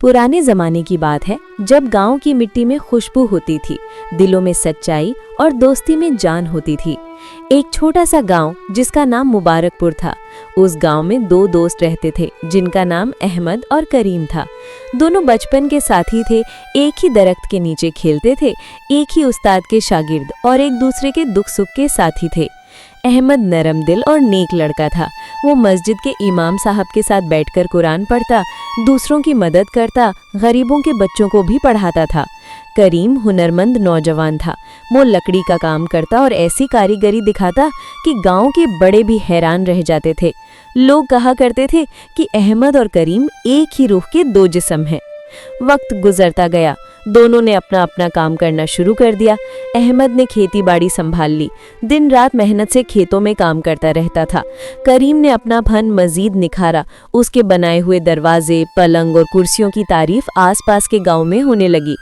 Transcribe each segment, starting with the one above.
पुराने जमाने की बात है जब गांव की मिट्टी में खुशबू होती थी, दिलों में सच्चाई और दोस्ती में जान होती थी। एक छोटा सा गांव जिसका नाम मुबारकपुर था। उस गांव में दो दोस्त रहते थे जिनका नाम अहमद और करीम था। दोनों बचपन के साथी थे, एक ही दरख्त के नीचे खेलते थे, एक ही उस्ताद के शागिर्द और एक दूसरे के दुख सुख के साथी थे। अहमद नरम दिल और नेक लड़का था। वो मस्जिद के इमाम साहब के साथ बैठकर कुरान पढ़ता, दूसरों की मदद करता, गरीबों के बच्चों को भी पढ़ाता था। करीम हुनरमंद नौजवान था। वो लकड़ी का काम करता और ऐसी कारीगरी दिखाता कि गांव के बड़े भी हैरान रह जाते थे। लोग कहा करते थे कि अहमद और करीम एक ही रूह के दो जिस्म हैं। वक्त गुजरता गया, दोनों ने अपना अपना काम करना शुरू कर दिया। अहमद ने खेती बाड़ी संभाल ली, दिन रात मेहनत से खेतों में काम करता रहता था। करीम ने अपना फन मजीद निखारा। उसके बनाए हुए दरवाजे, पलंग और कुर्सियों की तारीफ आसपास के गांव में होने लगी।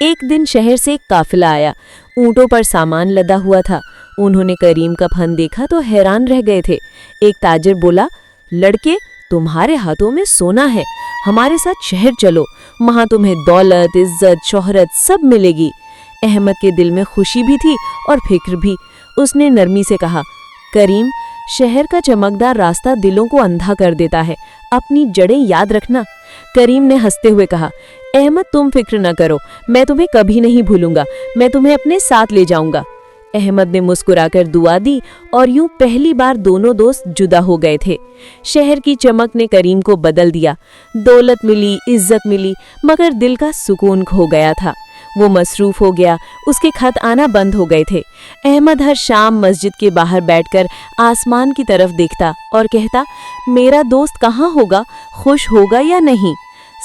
एक दिन शहर से एक काफिला आया। ऊंटों पर सामान लदा हुआ था। उन्होंने करीम का फन देखा तो हैरान रह गए थे। एक ताजिर बोला, लड़के, तुम्हारे हाथों में सोना है, हमारे साथ शहर चलो, वहां तुम्हें दौलत, इज्जत, शोहरत सब मिलेगी। अहमद के दिल में खुशी भी थी और फिक्र भी। उसने नरमी से कहा, करीम, शहर का चमकदार रास्ता दिलों को अंधा कर देता है, अपनी जड़ें याद रखना। करीम ने हंसते हुए कहा, अहमद तुम फिक्र न करो, मैं तुम्हें कभी नहीं भूलूंगा, मैं तुम्हें अपने साथ ले जाऊंगा। अहमद ने मुस्कुराकर दुआ दी और यूं पहली बार दोनों दोस्त जुदा हो गए थे। शहर की चमक ने करीम को बदल दिया। दौलत मिली, इज्जत मिली, मगर दिल का सुकून खो गया था। वो मसरूफ हो गया, उसके खत आना बंद हो गए थे। अहमद हर शाम मस्जिद के बाहर बैठकर आसमान की तरफ देखता और कहता, मेरा दोस्त कहाँ होगा, खुश होगा या नहीं।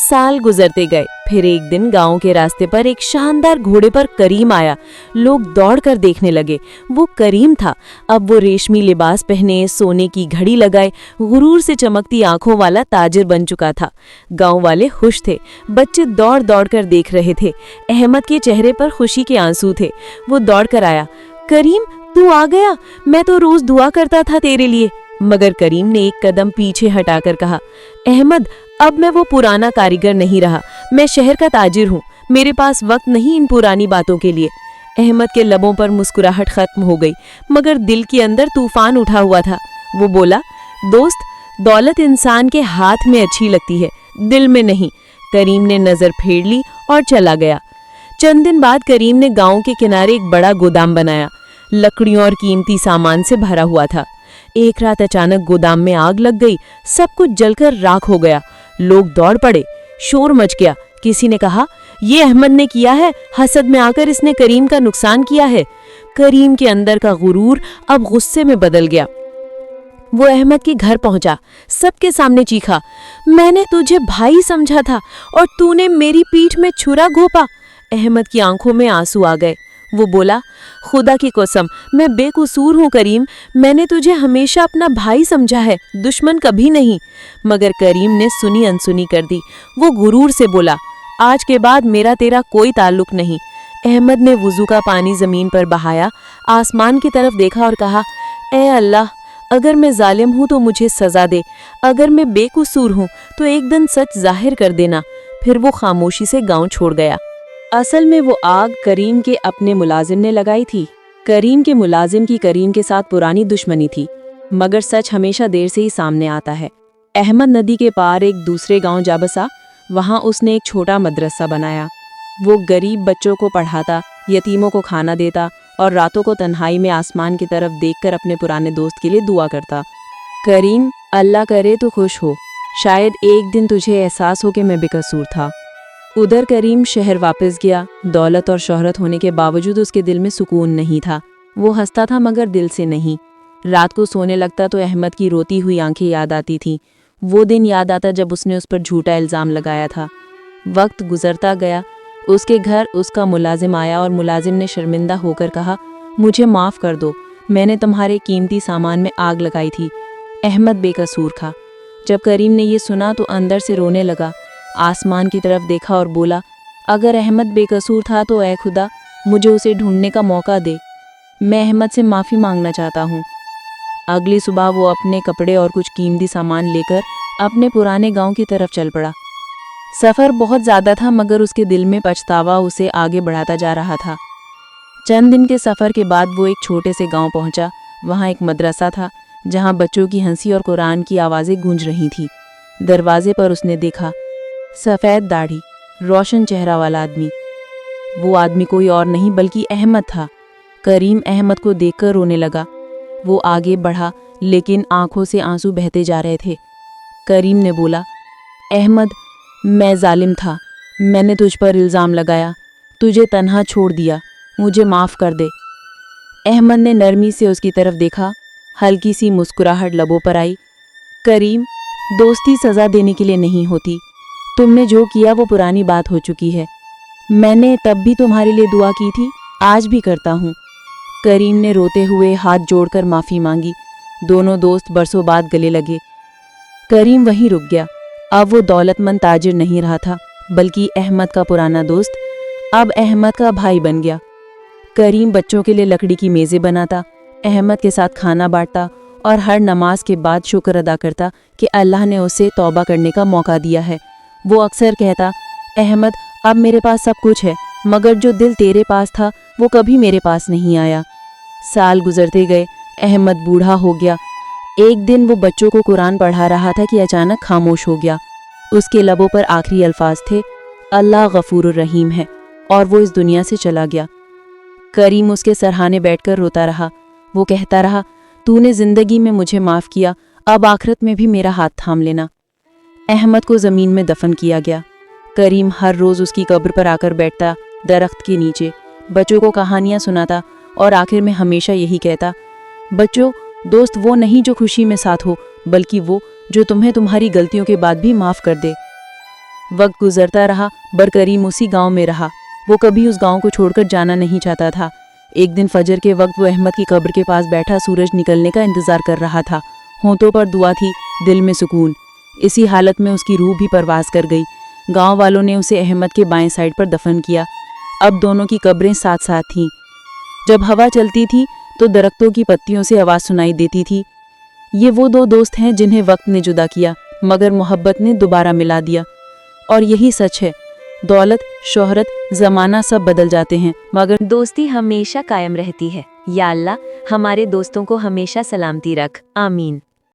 साल गुजरते गए। फिर एक दिन गांव के रास्ते पर एक शानदार घोड़े पर करीम आया। लोग दौड़कर देखने लगे। वो करीम था। अब वो रेशमी लिबास पहने, सोने की घड़ी लगाए, गुरूर से चमकती आंखों वाला ताजिर बन चुका था। गांव वाले खुश थे। बच्चे दौड़ दौड़ कर देख रहे थे। अहमद के चेहरे पर खुशी के आंसू थे। वो दौड़ कर आया, करीम तू आ गया, मैं तो रोज दुआ करता था तेरे लिए। मगर करीम ने एक कदम पीछे हटाकर कहा, अहमद, अब मैं वो पुराना कारीगर नहीं रहा, मैं शहर का ताजिर हूँ, मेरे पास वक्त नहीं इन पुरानी बातों के लिए। अहमद के लबों पर मुस्कुराहट खत्म हो गई, मगर दिल के अंदर तूफान उठा हुआ था। वो बोला, दोस्त, दौलत इंसान के हाथ में अच्छी लगती है, दिल में नहीं। करीम ने नजर फेर ली और चला गया। चंद दिन बाद करीम ने गांव के किनारे एक बड़ा गोदाम बनाया। लकड़ियों और कीमती सामान से भरा हुआ था। एक रात अचानक गोदाम में आग लग गई, सब कुछ जलकर राख हो गया। लोग दौड़ पड़े, शोर मच गया। किसी ने कहा, ये अहमद ने किया है, हसद में आकर इसने करीम का नुकसान किया है। करीम के अंदर का गुरूर अब गुस्से में बदल गया। वो अहमद के घर पहुंचा, सबके सामने चीखा, मैंने तुझे भाई समझा था और तूने मेरी पीठ में छुरा घोंपा। अहमद की आंखों में आंसू आ गए। वो बोला, खुदा की कसम, मैं बेकसूर हूँ करीम, मैंने तुझे हमेशा अपना भाई समझा है, दुश्मन कभी नहीं। मगर करीम ने सुनी अनसुनी कर दी। वो गुरूर से बोला, आज के बाद मेरा तेरा कोई ताल्लुक नहीं। अहमद ने वुजू का पानी जमीन पर बहाया, आसमान की तरफ देखा और कहा, ए अल्लाह, अगर मैं जालिम हूँ तो मुझे सजा दे, अगर मैं बेकसूर हूँ तो एक दिन सच जाहिर कर देना। फिर वो खामोशी से गाँव छोड़ गया। असल में वो आग करीम के अपने मुलाजिम ने लगाई थी। करीम के मुलाजिम की करीम के साथ पुरानी दुश्मनी थी, मगर सच हमेशा देर से ही सामने आता है। अहमद नदी के पार एक दूसरे गांव जा बसा। वहां उसने एक छोटा मदरसा बनाया। वो गरीब बच्चों को पढ़ाता, यतीमों को खाना देता और रातों को तन्हाई में आसमान की तरफ देखकर अपने पुराने दोस्त के लिए दुआ करता। करीम, अल्लाह करे तो खुश हो, शायद एक दिन तुझे एहसास हो कि मैं बेकसूर था। उधर करीम शहर वापस गया। दौलत और शोहरत होने के बावजूद उसके दिल में सुकून नहीं था। वो हंसता था मगर दिल से नहीं। रात को सोने लगता तो अहमद की रोती हुई आंखें याद आती थीं। वो दिन याद आता जब उसने उस पर झूठा इल्ज़ाम लगाया था। वक्त गुजरता गया। उसके घर उसका मुलाजिम आया और मुलाजिम ने शर्मिंदा होकर कहा, मुझे माफ़ कर दो, मैंने तुम्हारे कीमती सामान में आग लगाई थी। अहमद बेकसूर था। जब करीम ने ये सुना तो अंदर से रोने लगा। आसमान की तरफ देखा और बोला, अगर अहमद बेकसूर था तो ऐ खुदा, मुझे उसे ढूंढने का मौका दे, मैं अहमद से माफ़ी मांगना चाहता हूँ। अगली सुबह वो अपने कपड़े और कुछ कीमती सामान लेकर अपने पुराने गांव की तरफ चल पड़ा। सफ़र बहुत ज़्यादा था मगर उसके दिल में पछतावा उसे आगे बढ़ाता जा रहा था। चंद दिन के सफ़र के बाद वो एक छोटे से गांव पहुंचा। वहां एक मदरसा था जहां बच्चों की हंसी और कुरान की आवाज़ें गूंज रही थी। दरवाजे पर उसने देखा सफ़ेद दाढ़ी, रोशन चेहरा वाला आदमी। वो आदमी कोई और नहीं बल्कि अहमद था। करीम अहमद को देखकर रोने लगा। वो आगे बढ़ा लेकिन आंखों से आंसू बहते जा रहे थे। करीम ने बोला, अहमद, मैं जालिम था, मैंने तुझ पर इल्ज़ाम लगाया, तुझे तन्हा छोड़ दिया, मुझे माफ़ कर दे। अहमद ने नरमी से उसकी तरफ देखा, हल्की सी मुस्कुराहट लबों पर आई। करीम, दोस्ती सज़ा देने के लिए नहीं होती। तुमने जो किया वो पुरानी बात हो चुकी है। मैंने तब भी तुम्हारे लिए दुआ की थी, आज भी करता हूँ। करीम ने रोते हुए हाथ जोड़कर माफ़ी मांगी। दोनों दोस्त बरसों बाद गले लगे। करीम वहीं रुक गया। अब वो दौलतमंद ताजिर नहीं रहा था बल्कि अहमद का पुराना दोस्त, अब अहमद का भाई बन गया। करीम बच्चों के लिए लकड़ी की मेज़ें बनाता, अहमद के साथ खाना बांटता और हर नमाज के बाद शुक्र अदा करता कि अल्लाह ने उसे तौबा करने का मौका दिया है। वो अक्सर कहता, अहमद, अब मेरे पास सब कुछ है मगर जो दिल तेरे पास था वो कभी मेरे पास नहीं आया। साल गुजरते गए, अहमद बूढ़ा हो गया। एक दिन वो बच्चों को कुरान पढ़ा रहा था कि अचानक खामोश हो गया। उसके लबों पर आखिरी अल्फाज थे, अल्लाह गफूरुर रहीम है, और वो इस दुनिया से चला गया। करीम उसके सरहाने बैठकर रोता रहा। वो कहता रहा, तूने ज़िंदगी में मुझे माफ़ किया, अब आखिरत में भी मेरा हाथ थाम लेना। अहमद को ज़मीन में दफन किया गया। करीम हर रोज़ उसकी कब्र पर आकर बैठता, दरख्त के नीचे, बच्चों को कहानियाँ सुनाता और आखिर में हमेशा यही कहता, बच्चों, दोस्त वो नहीं जो खुशी में साथ हो बल्कि वो जो तुम्हें तुम्हारी गलतियों के बाद भी माफ़ कर दे। वक्त गुजरता रहा, पर करीम उसी गांव में रहा। वो कभी उस गांव को छोड़कर जाना नहीं चाहता था। एक दिन फजर के वक्त वो अहमद की कब्र के पास बैठा सूरज निकलने का इंतज़ार कर रहा था। होंठों पर दुआ थी, दिल में सुकून। इसी हालत में उसकी रूह भी परवास कर गई। गांव वालों ने उसे अहमद के बाएं साइड पर दफन किया। अब दोनों की कब्रें साथ साथ थीं। जब हवा चलती थी तो दरख्तों की पत्तियों से आवाज़ सुनाई देती थी। ये वो दो दोस्त हैं जिन्हें वक्त ने जुदा किया मगर मोहब्बत ने दोबारा मिला दिया। और यही सच है, दौलत, शोहरत, ज़माना सब बदल जाते हैं मगर दोस्ती हमेशा कायम रहती है। या अल्लाह, हमारे दोस्तों को हमेशा सलामती रख। आमीन।